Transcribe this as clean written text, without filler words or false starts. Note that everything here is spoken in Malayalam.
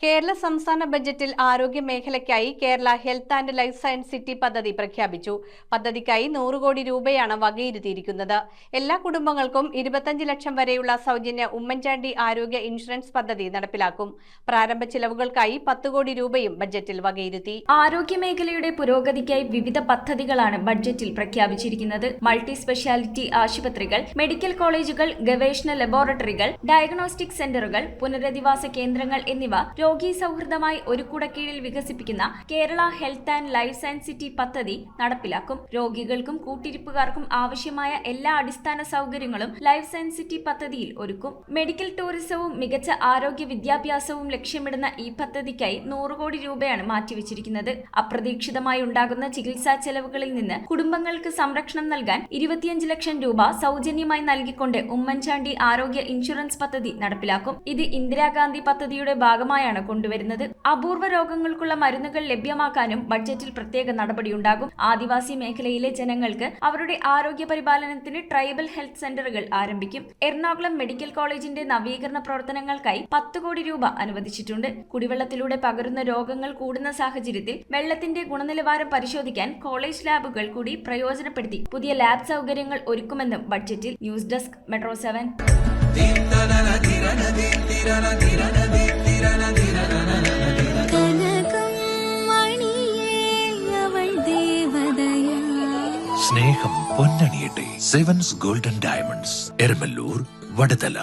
കേരള സംസ്ഥാന ബജറ്റിൽ ആരോഗ്യ മേഖലയ്ക്കായി Kerala health and life science city പദ്ധതി പ്രഖ്യാപിച്ചു. പദ്ധതിക്കായി 100 കോടി രൂപയാണ് വകയിരുത്തിയിരിക്കുന്നത്. എല്ലാ കുടുംബങ്ങൾക്കും 25 ലക്ഷം വരെയുള്ള സൗജന്യ ഉമ്മൻചാണ്ടി ആരോഗ്യ ഇൻഷുറൻസ് പദ്ധതി നടപ്പിലാക്കും. പ്രാരംഭ ചിലവുകൾക്കായി 10 കോടി രൂപയും ബജറ്റിൽ വകയിരുത്തി. ആരോഗ്യ മേഖലയുടെ പുരോഗതിക്കായി വിവിധ പദ്ധതികളാണ് ബഡ്ജറ്റിൽ പ്രഖ്യാപിച്ചിരിക്കുന്നത്. മൾട്ടി സ്പെഷ്യാലിറ്റി ആശുപത്രികൾ, മെഡിക്കൽ കോളേജുകൾ, ഗവേഷണ ലബോറട്ടറികൾ, ഡയഗ്നോസ്റ്റിക് സെന്ററുകൾ, പുനരധിവാസ കേന്ദ്രങ്ങൾ എന്നിവ രോഗി സൗഹൃദമായി ഒരു കുടക്കീഴിൽ വികസിപ്പിക്കുന്ന Kerala health and life science city പദ്ധതി നടപ്പിലാക്കും. രോഗികൾക്കും കൂട്ടിരിപ്പുകാർക്കും ആവശ്യമായ എല്ലാ അടിസ്ഥാന സൗകര്യങ്ങളും ലൈഫ് സയൻസ് സിറ്റി പദ്ധതിയിൽ ഒരുക്കും. മെഡിക്കൽ ടൂറിസവും മികച്ച ആരോഗ്യ വിദ്യാഭ്യാസവും ലക്ഷ്യമിടുന്ന ഈ പദ്ധതിക്കായി 100 കോടി രൂപയാണ് മാറ്റിവെച്ചിരിക്കുന്നത്. അപ്രതീക്ഷിതമായി ഉണ്ടാകുന്ന ചികിത്സാ ചെലവുകളിൽ നിന്ന് കുടുംബങ്ങൾക്ക് സംരക്ഷണം നൽകാൻ 25 ലക്ഷം രൂപ സൗജന്യമായി നൽകിക്കൊണ്ട് ഉമ്മൻചാണ്ടി ആരോഗ്യ ഇൻഷുറൻസ് പദ്ധതി നടപ്പിലാക്കും. ഇത് ഇന്ദിരാഗാന്ധി പദ്ധതിയുടെ ഭാഗമായാണ് കൊണ്ടുവരുന്നത്. അപൂർവ രോഗങ്ങൾക്കുള്ള മരുന്നുകൾ ലഭ്യമാക്കാനും ബഡ്ജറ്റിൽ പ്രത്യേക നടപടിയുണ്ടാകും. ആദിവാസി മേഖലയിലെ ജനങ്ങൾക്ക് അവരുടെ ആരോഗ്യ പരിപാലനത്തിന് ട്രൈബൽ ഹെൽത്ത് സെന്ററുകൾ ആരംഭിക്കും. എറണാകുളം മെഡിക്കൽ കോളേജിന്റെ നവീകരണ പ്രവർത്തനങ്ങൾക്കായി 10 കോടി രൂപ അനുവദിച്ചിട്ടുണ്ട്. കുടിവെള്ളത്തിലൂടെ പകരുന്ന രോഗങ്ങൾ കൂടുന്ന സാഹചര്യത്തിൽ വെള്ളത്തിന്റെ ഗുണനിലവാരം പരിശോധിക്കാൻ കോളേജ് ലാബുകൾ കൂടി പ്രയോജനപ്പെടുത്തി പുതിയ ലാബ് സൗകര്യങ്ങൾ ഒരുക്കുമെന്നും ബഡ്ജറ്റിൽ. News desk metro 7. സ്നേഹം പൊന്നണിയട്ടെ. Sevens golden diamonds, Eramallur, Vadathala.